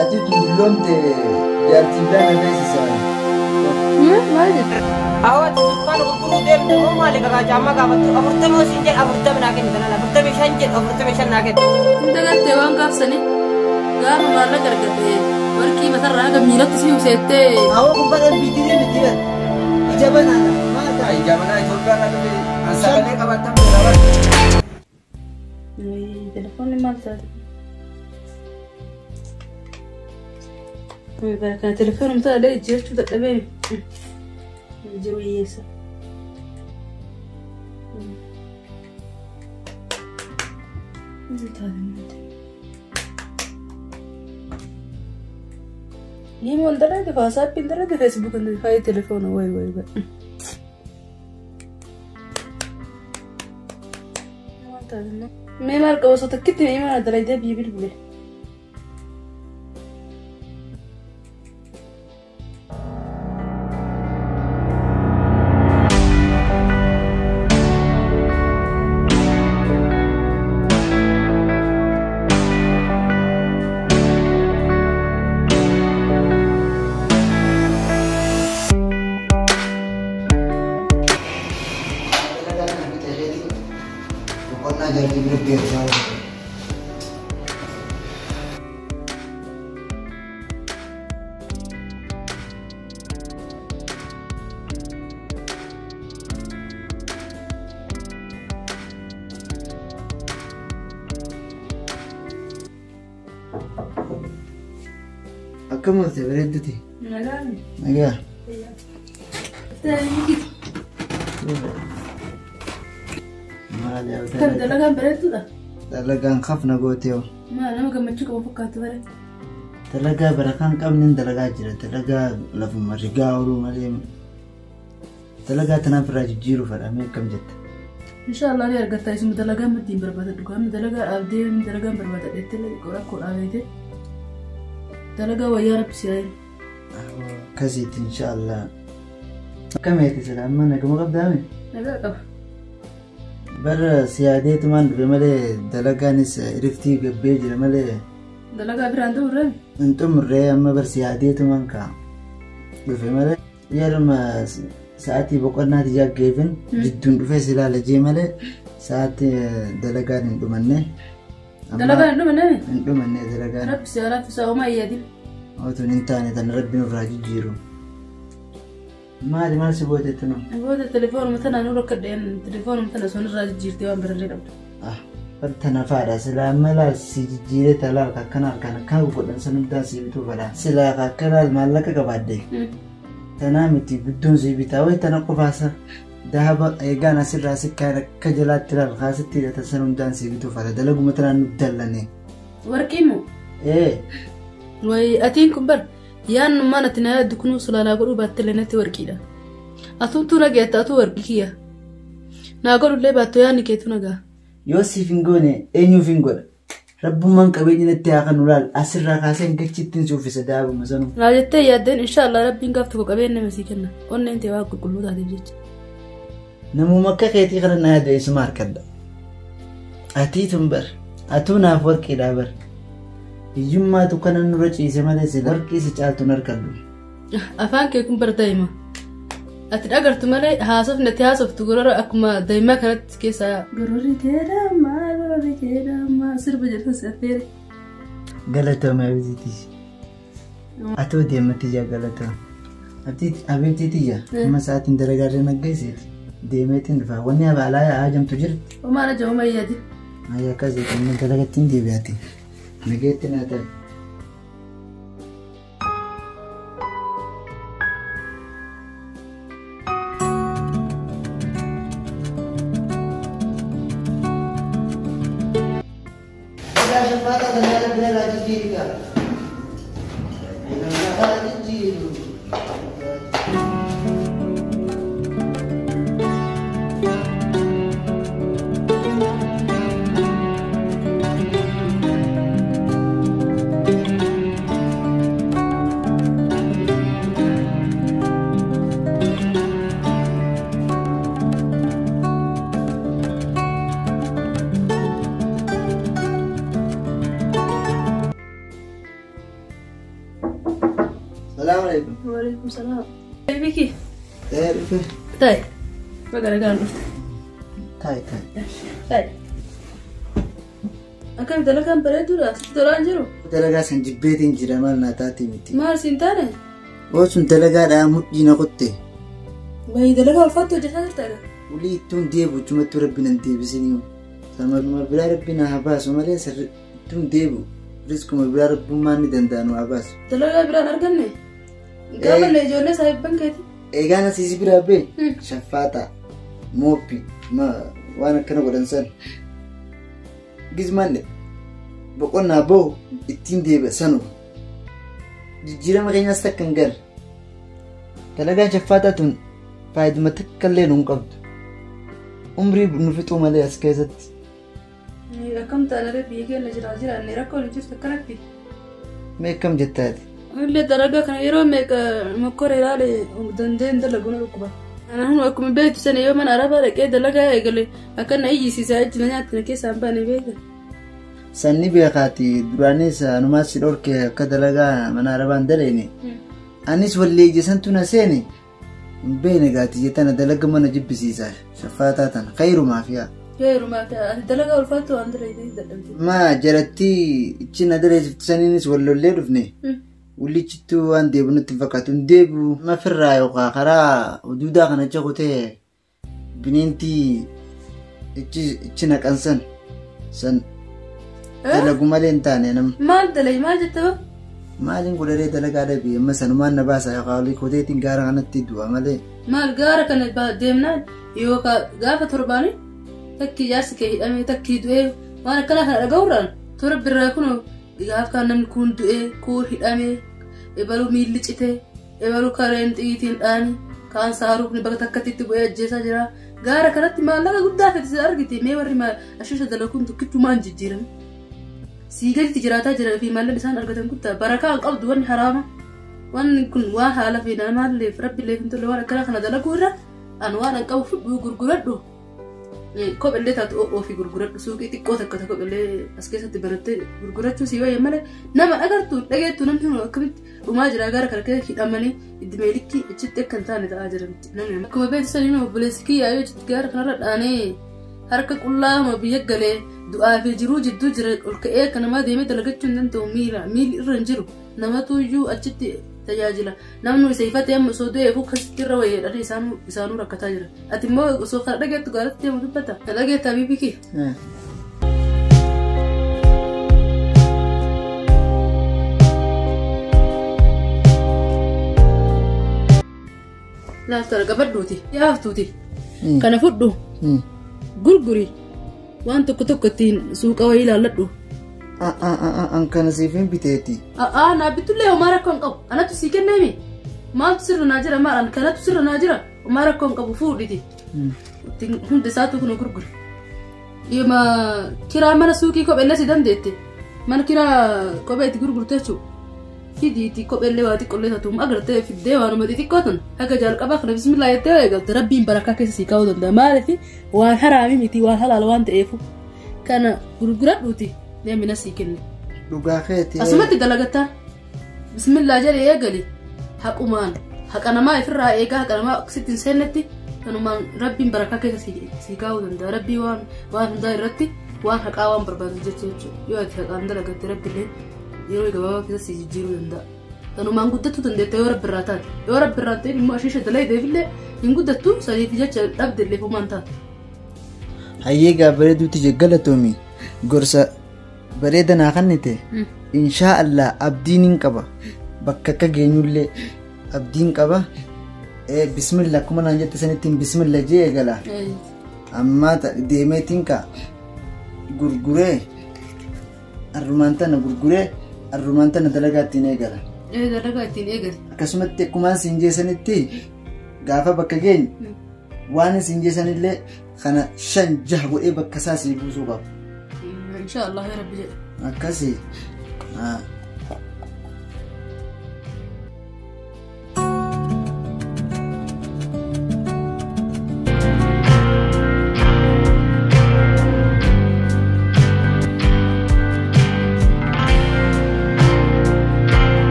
ati tullomte jaartiidhaan adeemsisa. Maal jedhu? Awwaati dukkaana gurguruu deemte moo maali kakaa caammaa gaafatu 40 siin jedhe 40 naa kenni kanaan 45 jedhe 45 naa kenni. Dagattee waan gaafsanii gaafa maallaqa argate warqii matarraa haga miilatti si useettee. Awwa kubbaan biitii miti bal. Ijabanaadha. Maal ta'a? Ijabanaa Itoophiyaa kan dhufe ansagalee qabaatan beekaman. Telefoonni maal taate? Kan telefoonni mutaa illee jechuu dadhabee jiru hiyyeessa. Ini mau ntar aja WhatsApp, ntar aja Facebook, ntar aja telepon, woi. Memang kalau suatu kita memang ada ide bibir boleh. Jadi berbiasa. Kamu tuh beredut sih? Enggak. Kan dalagaan bareeddudha. Dalagaan khafna gooteeyo. Nama gammachuu qabu fakkaatu bare. Dalagaa barakaan qabnin dalagaa jira. Dalagaa lafuma rigaa ooluu malee. Dalagaa tanaaf irraa jijjiiruu fedhamee akkam jette. Inshallah ni argatta isuma dalagaa maddiin barbaadadhu. Kan dalagaa abdee dalagaan barbaadadhetti rakkoo dhaabeete. Dalagaa wayyaa rabbi si'aayin. Akkasitti inshallah. Akkameeti sila amma naguma qabdaame? Nagaa qaba. Bara siyaadee tumaan dhufe malee dalagaanis iriftii gabbee jira malee. Dalagaa biraan xumurree? Hin xumurree amma bar siyaadee tumaan kaa dhufe malee. Yeruma sa'aatii boqonnaati jaggeefin jidduun dhufee silaala jee malee sa'aatii dalagaan hin dhumanne. Dalagaan hin dhumanne? Hin dhumanne dalagaan. Rabbi siyaalaaf isaa homaa iyyaadin. Otuun hin taane tan rabbi nurraa jijjiiru. Maali si gootetti nu? Goote telefoonuma tana nu rakkadheen telefoonuma tana sun irraa jijjiirtee waan birallee qabdu. Tana faadha silaa mala si jijjiiree talaa akkanaa kan godhan san hundaan si bituu fadha. Silaa akkanaa maallaqa qabaadde. Tanaa miti guddoon si bitaa wayi tana qofaasa. Dahaba eegaan asirraa sikkaan akka jalaatti ilaal kaasitti hidhatan san hundaan si bituu fadha. Dalaguma tanaan nu dallane. Warqii moo? Wayi atiin kun bar. Yaan mana tina dukunu sulala godhu battele natti warqiidha. Atuun tu nageetta atu warqi kiyya. Naa godhullee baatto yaanni keetu nagaa. Yoo siif hin goone eenyuuf hin godha? Rabbummaan qabeenya natti haa kan ulaal asirraa kaasee hin gachittiin si uffisa daabuma sanuu. Naa jettee yaaddeen inshaallah rabbiin gaaf tokko qabeenya masii kenna. Onneen ta'e waa qulqulluu taateef jecha. Namuma akka keetii kana na yaadu eessuma harkadha. Atii tun bar. Atuu naaf warqiidhaa bar. Iyyummaatu kana nurra ciise malee si warqii si caaltu narkadhu. Afaan kee kun bar daa'ima. Ati dhagartu malee haasofni ati haasoftu gorora akkuma daa'imaa kanatti keessaa. Gororri keedhamaa sirba jedhu si affeere. Galatooma abitiitis. Atoo deematti ijaa galatooma. Abitiitiyya amma sa'aatiin dalagaarree naggeesseeti. Deemeetiin dhufa wanni abaalaa haajamtu jirti. Homaan ajaa'uma iyyaati. Ayyaa akkasii kan dalagattiin deebi'aati. Nageetti naa ta'e. Assalamualaikum. Waalaikumsalam. Biki. Rufe. Tai. Bagara gano. Tai. Tai. Akan dalagan bareedudha. Sitti tolaan jiru. Dalagaa san jibbeetiin jira maal naa taatee miti. Maal siin taane? Oo sun dalagaadhaa mudhiina qotte. Wayii dalagaa ulfaattuu hojjetaa jirtaadha. Ulii ittuun deebu chumatti rabbi nan deebisanii. Sanuma biraa rabbi na haa baasu malee sirri ittuun deebu. Riskuma biraa rabbummaan ni danda'anu haa baasu. Dalagaa biraan arganne? Gaafalle ijoollee saahibban keeti? Eegaan asiisi biraa bee shaffaataa mooppi waan akkana godhan san. Gizmalle boqonnaa boo ittiin deebi'a sanuma. Jijjiirama keenyaas takka hin galle. Dalagaan shaffaataa tun faayiduma takka illee nu hin qabdu. Umrii nu fixuu malee as keessatti. Akkam taanaree biyya keenya jiraanne rakkoon hin jirtu akkanatti. Mee akkam jettaati? Illee dalagaa kana yeroo meeqa mokkora ilaale dandeen dalaguun dhukkuba. Anaafuu akkuma beektu sana yoo mana arabaa dhaqee dalagaa eegale akka na iyyisiisaa ejjina nyaatti keessaan baane beekan. Sanni beekaati duraanis anumaas si dhorke akka dalagaa mana arabaan daleene. Anis wallee ija santu na seene. Hin beekne gaati jettana dalaga mana jibbisiisaa shaffaataa tana khayrumaaf yaa. Khayrumaaf yaa dalagaa ulfaatu waan dalagaa dadhabde. Maa jaratti ichi na daleessifti saniinis wallollee dhufne. Ullichittuu waan deebu nutti fakkaatu hin deebi'u. Mafirraa yookaan karaa huduudaa kana cakutee bineentii ichi naqansan san dalagu malee hin taane namni. Maal dalagi maal jettaba? Maaliin godhadhee dalagaa dhabe amma sanumaan na baasa yookaan olii koteetiin gaara kanatti du'a malee. Maal gaara kana deemnaan yookaan gaafa torbaanii takkii jaarsi kee hidhamee takkii du'ee waan akkanaa kana dhaga'uudhaan tora birraa kun gaaf kan namni kun du'ee kuun hidhamee ebaluu miilli citee ebaluu kareen xiyyiitiin dhaanii kaan saaruuf bakka takkatti bu'ee ajjeesaa jira gaara kanatti maallaqa guddaa fedhisi argite mee warri ashiisha dalaguun tokkichuu maan jijjiirame siigatti jiraataa jiran fi maallaqni isaan argatan guddaa barakaa qabdu wanni haraama wanni kun waan haala fi namaalleef rabbiillee hin tolle waan akkana kana dalaguu irra an waan an qabu fudhuu gurguradhu kopheellee taatu ofii gurguradhu suuqii xiqqoo takka kopheellee as keessatti barattee gurgurachuu si wayya malee nama dhagartu dhageettu namni sun akkamitti dhumaa jira gaara kana keessa hidhamanii iddimeelikki achitti akka hin taane ta'aa jiran namni akkuma beeksisanii obboleessi kiyyaa yoo achitti gaara kanarra dhaanee harka qullaa biyya galee du'aa fi jiruu jidduu jira ol ka'ee akka namaa deemee dalagachuu hin danda'u miilli irra hin jiru namatu iyyuu achitti tajaajila namni isa ifatee amma osoo du'eefuu akkasitti irra wayyeedhaan isaanuu rakkataa jira ati immoo osoo kana dhageettu gaaratti deemu dubbata na dhageettaa biibiki. Laaftaa qabadhuuti yaaftuuti kana fudhu gurguri waan tokko ittiin suuqa wayii ilaalladhu. An kana siif hin biteeti. Naa bitullee homaa rakkoo hin qabu. Anatu sii kenneemi. Maaltu sirra naa jira maal kanatu sirra naa jira homaa rakkoo hin qabu fuudhiti. Hundi isaatu kun gurguri. Yooma kiraa mana suuqii kopheellee si dandeette. Mana kiraa kophee itti gurgurte jechuudha. Fidiiti kopheellee waa xiqqoollee taatu agartee fiddee waanuma xixiqqootan haga jalqabaa kana bismillaa jettee eegalte rabbiin barakaa keessa sii kaa'uu danda'a. Maaliif waan haraami miti waan halaala waan ta'eefu kana gurguradhuuti. Deemina sii kenne. Dhugaa keeti. Asumatti dalagataa. Bismillaa jedhee eegali. Haqumaan haqa namaa ifirraa eegaa haqa namaa sitti hin seennetti kanumaan rabbiin barakaa keessa sii kaa'uu danda'a. Rabbii waan hundaa irratti waan haqaa waan barbaadu jechuudha. Yoo ati haqaan dalagatte rabbiillee yeroo gabaabaa keessa sii jijjiiruu danda'a. Kanumaan guddattuu dandeetta yoo rabbi irraa taate. Yoo rabbi irraa ta'e immoo ashiisha dalageefillee hin guddattu saniif jecha dhabdellee fumaan taate. Hayyee gaabbareeduutti jeggalatoomi gorsa. Bareeda naa kannite inshaa Allah abdiin hin qaba bakka akka geenyullee abdiin qaba bismillah akkuma naan jette sanittiin bismillah jee eegala ammaa deemeetiin ka gurguree arrumaan tana dalagaa ittiin eegala. Dalagaa ittiin eegale. Akkasumatti akkumaan siin jeesanitti gaafa bakka geenyu waan siin jeesanillee kana 5-6 godhee bakka isaa sii buusuu qaba. إن شاء الله يا رب. أكاسي.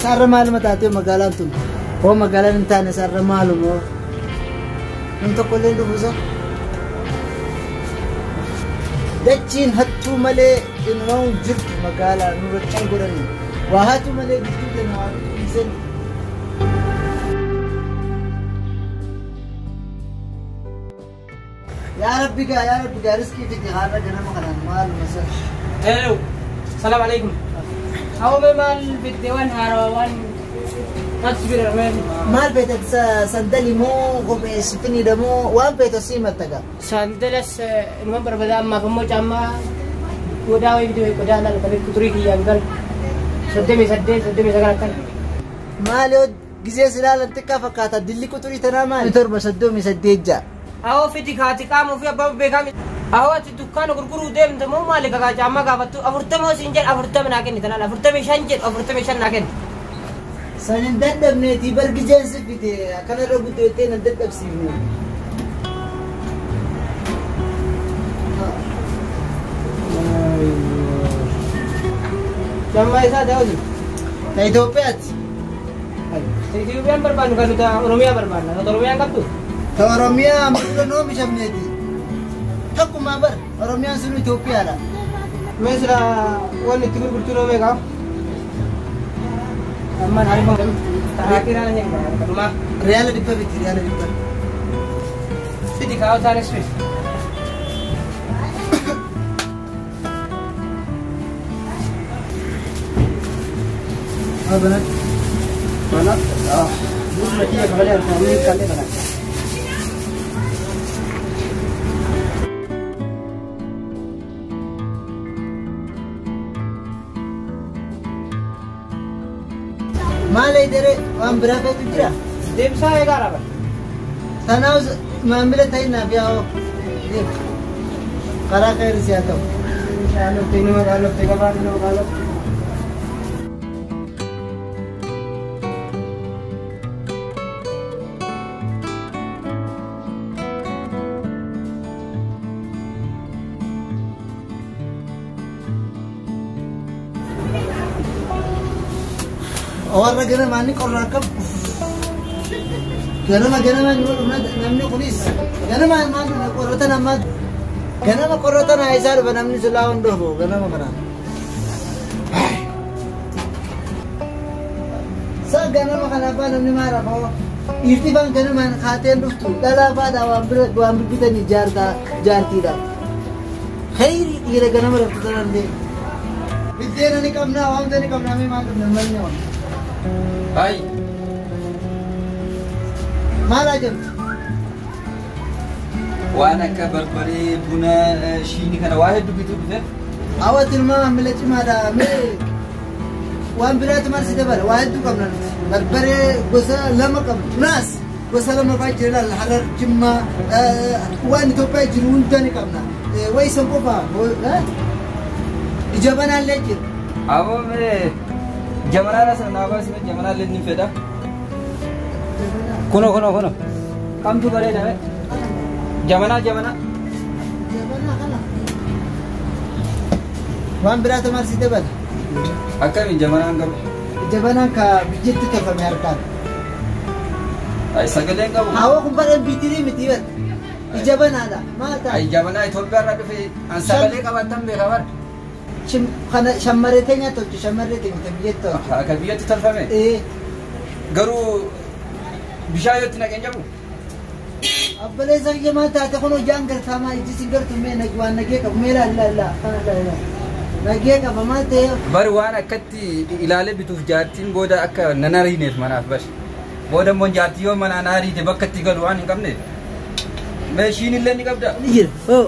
sarra maal mataatee magaalaan tun oo magaalaan hin taane sarra maalumoo namni tokko illee dhufuusa dachiin hattuu malee ilmaan jirtu magaalaa nurrachaan godhanii waa hattuu malee gidduu kennu waan dhiisen yaa rabbi gaa riskii fiti haadha ganama kanaan maaluma sa Hello. Salam alaikum. How may mal bitewan harawan masbir men. maal beekat sandali moo gobees finida moo waan beeto siimataga Sandalas ilman barbada amma kammo camma goda way video goda nal kabir kuturi ki yangal. Sadde sagal kan. maaloo gisee silaalan xiqqaa fakkaata dilli quxurii tanaa maali torba 38 jaa Aho fiti khati kamu fi abba bekami. Aho ati dukkan gurguru dem demo mali ka jamma gafattu afurtamo sinjel afurtamo naken tanal afurtamo shanjel afurtamo shan naken. sanin dadhabneeti bargi jeensi fite akkanarra guddootee nan dadhabsiifne Jamma isa dawdi. ta Itoophiyaati Ethiopian berbanu kan uta Oromia berbanu. Oromia kaptu. ta Oromiyaa ammallee oomishamneeti takkumaa bar Oromiyaan sunu Itoophiyaadha Mesra wani tigur gurtuno mega. Amman hari bang terakhir aja ke rumah. riyaala dhibba biti riyaala dhibba Sidi kau cari space. banat Mana? Ah, dulu lagi ya kembali harus kami kali mana? maalay dere waan biraa feetu jira Dem saya gara apa? tanaaf maamila ta'innaaf yaa'oo deem karaa kairis yaa ta'u Kalau ini mah kalau tiga hari no kalau. warra ganamaanni qorraa qabu ganama namni kunis ganama maal qorratan ammaa ganama qorratan haa isaa dhufa namni silaa hundoofu ganama kanaan sa ganama kana abbaa namni maa rafoo dhiirti baan ganamaan kaateen dhuftu dhalaa faadhaa waan bibbitanii jaartiidhaaf khayrii dhiira ganama raftu tanallee biddeena ni qabnaa waamta ni qabnaa mee maal qabna malni waan Hai, maal ajabtu waan akka barbaree buna shiini kana waa hedduu bituu dhufe. awwaati ilmaa maamila cimaadha mee waan biraatti marsite bara waa hedduu qabna nuti barbaree gosa lama qabna naas gosa lama faa jira laalla harar jimmaa waan Itoophiyaa jiru hunda ni qabna wayi san qofaa ijabanaallee jira Aboo mee jamanaa sana naa baasime jamanaa illee ni fedha. Kuno. Kamtu bareeda mee? Jamanaa. jabanaa kana waan biraatti marsite bara Akkamiin jamanaan qabu? jabanaan ka biyyatti tolfame harkaan Ay sagaleen qabu. hawa kun bara bitirii miti bara ijabanaadha maal ta'a Ay jabanaa Itoophiyaa irraa dhufe an sagalee qabaatan beeka bara. kana shammarree nyaata hojii shammarree teenya biyyatti Akka biyyatti tolfame. Garuu bishaan yootti naqeen jabu. Abbalesa kiyya maal taate kun hojii gartaamaa ijji si gartu mee waan nagee qabu mee laalla kana laalla nagee qaba maal ta'e Bari waan akkatti ilaalee bituuf jaartiin booda akka nan ariineef manaaf bari. Booda immoo jaartii yoo manaan ariite bakka itti galu waan hin qabneef. Meeshiin illee ni qabda. ni jira oo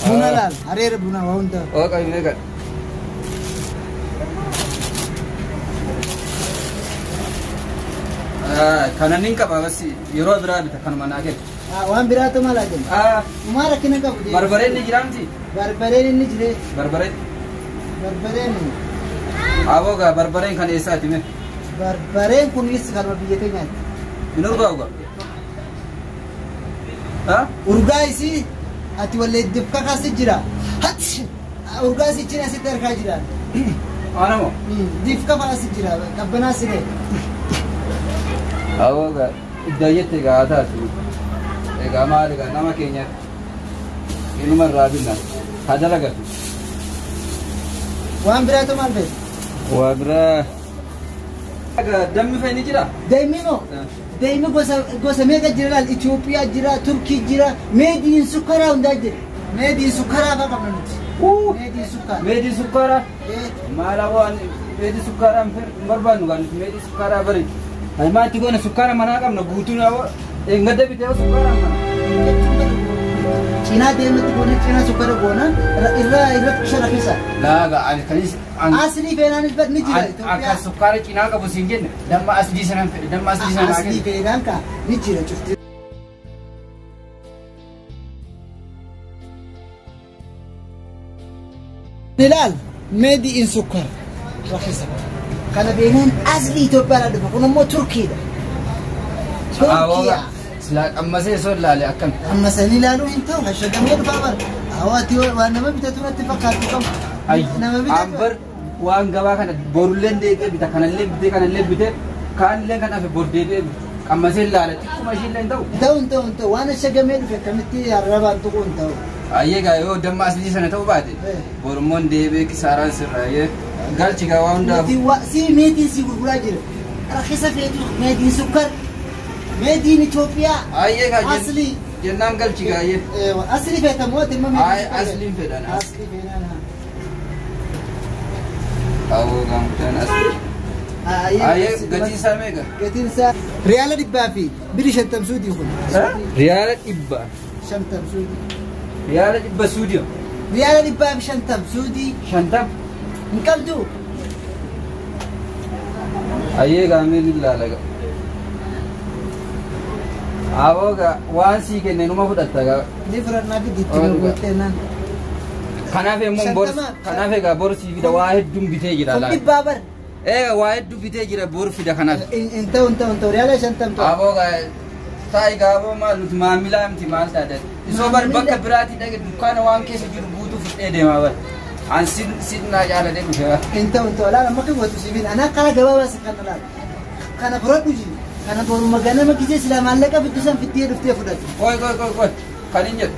buna laal hareera buna waa hunda Oo qabi meeqa. Kanan hin qaba basi yeroo biraa bita kanuma naa kenna. waan biraatu maal ajjama maal rakkina qabu Barbareen ni jiraamti? barbareen inni jire Barbareen? barbareen Aboo gaa barbareen kan eessaati mee? barbareen kunis kanuma biyya keenyaati Hin urgaa'u gaa? urgaa isii ati wallee dibka kasi jira hati urgaa isii cina asitti argaa jira Ana mo? Diif qaba as jira qabbanaa siree. Awwa iddaayyatti egaa taatu. Egaa maal egaa nama keenya inuma irraa binna. Haa dalagatu. Waan biraatu maal beeku? Waa biraa. Egaa dammi fa'i ni jira? Daa'imni moo? Daa'imni gosa meeqa jira laal? Itoophiyaa jira, Turkii jira, meediin sukkaraa hundaa jira. Meediin sukkaraa fa'a qabna nuti. Meediin sukkaraa. Meediin sukkaraa? Maala waan meediin sukkaraa hin barbaannu kan nuti meediin sukkaraa bareedu. Maatti goona sukkaara manaa qabna guutuun eeggadda bitee sukkaara mana. Cinaa deematti goone cinaa sukkaara goona irra shara keessa. Laaga ani kanis. Asli feenaanis ni jira. Akka sukkaara cinaa qabu siin jenne damma asli sanaan fedhe damma asli sanaa asli feenaan ka ni jira cufti. Nilal meedi in sukkar rakhisa. Kana beenaan asli Itoophiyaa dhufa kun immoo Turkiidha. Turkiyaa. Sila ammasee soo ilaale akkam. Ammasanii ilaaluu hin ta'u hashagamee dhufaa bara. Hawaati waan nama bitatu natti fakkaatu qabu. Nama bitatu. Ambar waan gabaa kana borulleen deebi'ee bita kanallee bitee kaanillee kan hafe bor deebi'ee ammasee ilaale xiqquma ishiillee hin ta'u. Hin ta'u waan hashagamee dhufe akkamitti arrabaan tuquu hin ta'u. Ayyeegaa yoo damma asli sana ta'uu baate borummoon deebi'ee kisaaraan sirraayee. Galchi gaa waan hundaaf. Si meetiin si gurguraa jira. Rakhisa feetu meetiin sukkar. Meetiin Itoophiyaa. Ayyeegaa asli. Jennaan galchi gaayyee. Asli feetamoo timma meetiin. Asliin fedhan. Asli fedhan. Awwoo gaamtaan asli. Ayyee gatiin isaa meeqa? Gatiin isaa riyaala 100 fi biri 50 suudii kun. Riyaala 100. 50 suudii. Riyaala 100 suudii. Riyaala 100 fi 50 suudii. 50. Hin qabdu. Ayyee gaameen ilaalaga. Awwooga waan sii kenne numa fudhatta gaa. Ni fudhannaa fi dittii gootee naan. Kanaaf immoo bor kanaaf egaa bor sii fida waa hedduun bitee jira laala. Dhibbaa bar. Waa hedduu bitee jira bor fida kanaaf. Hin ta'u riyaala 50 ta'u. Awwooga ta'i gaaboo maal nuti maamilaa miti maal taate. Isoo bar bakka biraatii dhaqe dukkaana waan keessa jiru guutuu fudhee deemaa bar. An sidnaa jaalatee dhufe. Hin ta'u laala makka gootu sibiila anaa kana gabaabaa si kana laala. Kana fudhadhu jiru. Kana boruma ganama gisee silaa maallaqa biddusan fiddee dhuftee fudhatu. Qoy kan hin jedhu.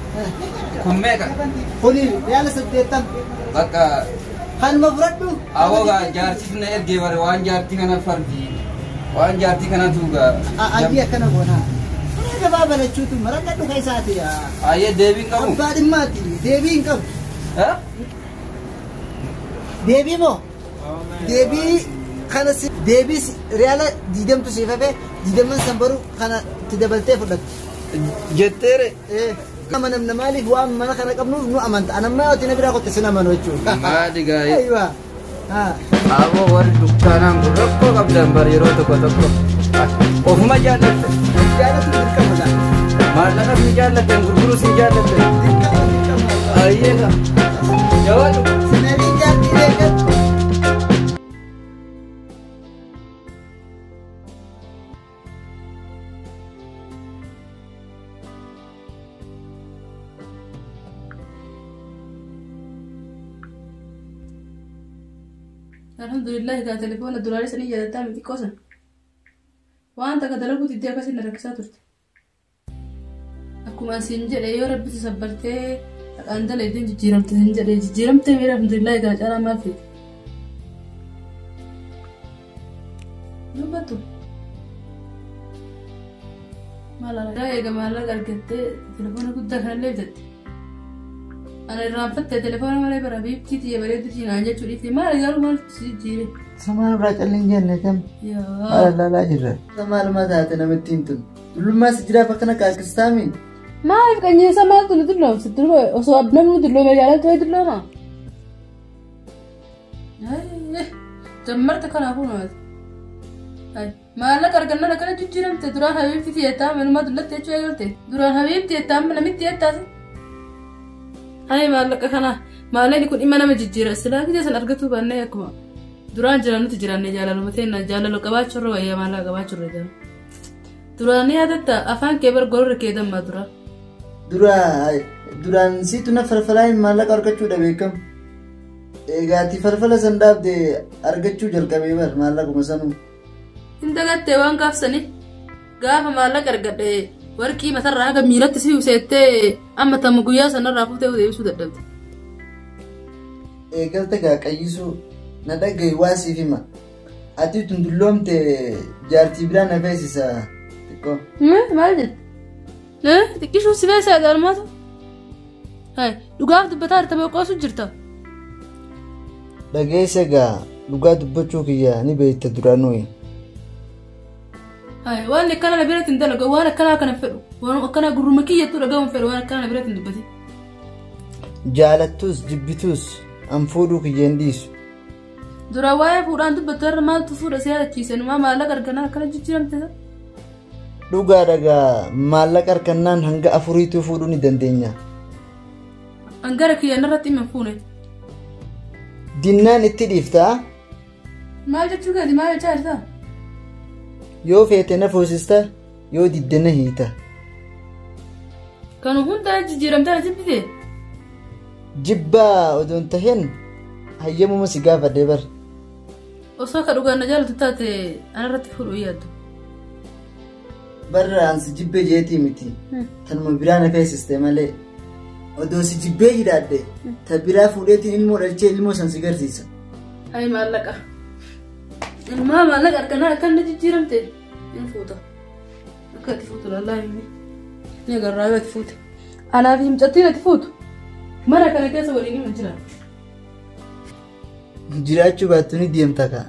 Kun meeqa? Kuni riyaala 80. Bakka. Kanuma fudhadhu. Awwoogaa jaartiif na ergee bare waan jaartii kana fardi. Waan jaartii kanatu gaa. Adii akkana goonaa. Kana gabaabaa jechuutu maraqaa dhuga isaati. Ayyee deebiin qabu. Abbaa dhimmaati deebii hin qabu. Deebii moo? Deebii kana si deebii riyaala 20tu siif hafe 20 san baru kana itti dabaltee fudhattu. Jetteere. Amanamna maaliif waan mana kana qabnuuf nu amanta. Anammaa yoo na biraa qotte sin amanu jechuudha. Maali gaa'ee. Aywa. Aboo warri dukkaanaan kun rakkoo qabdan bar yeroo tokko. Ofuma jaallatte. Jaallatu dirqama. Maallaqa si jaallatte gurguruu si jaallatte. Ayyeega. Jawaatu. Sinadii jaartii beekatu. Alhamdulillah gaa telefoona duraalee sanii yaadataa miti qosan. Waan takka dalaguuti iddoo akkasii na rakkisaa turte. Akkuma asiin jedhe yoo rabbi sabbartee dhaqaan dalaguun jijjiiramte hin jedhe jijjiiramte miira alhamdulillah gaa caalaa maal fide. Dubbatu. Maal alaa eega maallaqa argattee telefoona guddaa kanallee bitatte. Ana irraanfattee telefoona malee bara biiftii xiyya bareedduu naan jechuu dhiifte maal garuu maal jijjiire. Samaan irraa calleen jenne kam. Haala laalaa jirra. Maal taate namatti hin tun. Dullummaas jiraaf akkana kaakistaamiin. Maaliif qanyeessa maaltu nu dulloomse osoo namni dulloome jaalatu wayi dullooma. Jammarta kanaafuu namati. Maallaqa argannaan akkana jijjiiramte duraan habiibti xiyyataa manumaa dullatti jechuu eegalte duraan habiibti xiyyataa namitti xiyyattaase. Hai maallaqa kana maallaqni kun dhimma nama jijjiira silaa gisee san argatu baannee akkuma duraan jiran nuti jiraannee jaalaluma ta'e jaalala qabaachurra wayyaa maallaqa qabaachurra jira. Duraan yaadatta afaan kee bar gorora kee dammaa dura. Duraan siitu na farfalaan maallaqa argachuudha beekamu. Egaati falfala san dhaabde argachuu jalqabee bar maallaquma sanuu. Inta gattee waan gaafsanii gaafa maallaqa argadhe warqii matarraa haga miilatti si useettee amma tamma guyyaa sanarraa fuutee deebisuu dadhabde. Eegalte gaa qayyisuu na dhagaye waa siif hima. Ati tundulloomte jaartii biraa na feesisa xiqqoo. Maal jedhe? Xiqqishuu si feesaa gaalmaatu? Dhugaaf dubbataa hirta boqqoosu jirta. Dhageessa gaa dhugaa dubbachuu kiyya ni beekta duraanuu. Waan akkana na biratti hin dalagu waan akkana kana fedhu waan akkana gurruma kiyyattuu dhagahuun fedhu waan akkana na biratti hin dubbati. Jaalattus jibbituus an fuudhuu kiyya hin dhiisu. Dura waa'ee fuudhaan dubbattu irra maaltu fuudha si yaadachiise numaa maallaqa argannaan akkana jijjiiramte. Dhugaa dhagaa maallaqa argannaan hanga afuriituu fuudhuu ni dandeenya. Angara kiyyan irratti hima fuune. Dinnaan itti dhiiftaa? Maal jechuu gadi maal jechaa jirta? Yoo feete na foosista yoo didde na hiita. Kan hundaa jijjiiramtee na jibbite? Jibbaa odoon taheen hayyamuma si gaafadhee bar. Osoo akka dhugaan na jaalatu taate anarratti fuudhu yaaddu. Barra ansi jibbee jeetii miti. Tanuma biraa na feesiste malee. Odoo si jibbee hidhaadhe ta biraa fuudheetiin ilmoo dhalchee ilmoo san si garsiisa. Hayi maallaqa. Ilmaa maallaqa argannaan akka inni jijjiiramte hin fuuta. Akka itti fuutu lallaa himne. Ni agarraa yoo itti fuute. Anaaf himcattiin itti fuutu. Mana kana keessa waliin hin jiran. Jiraachuu baattu ni deemta kaa.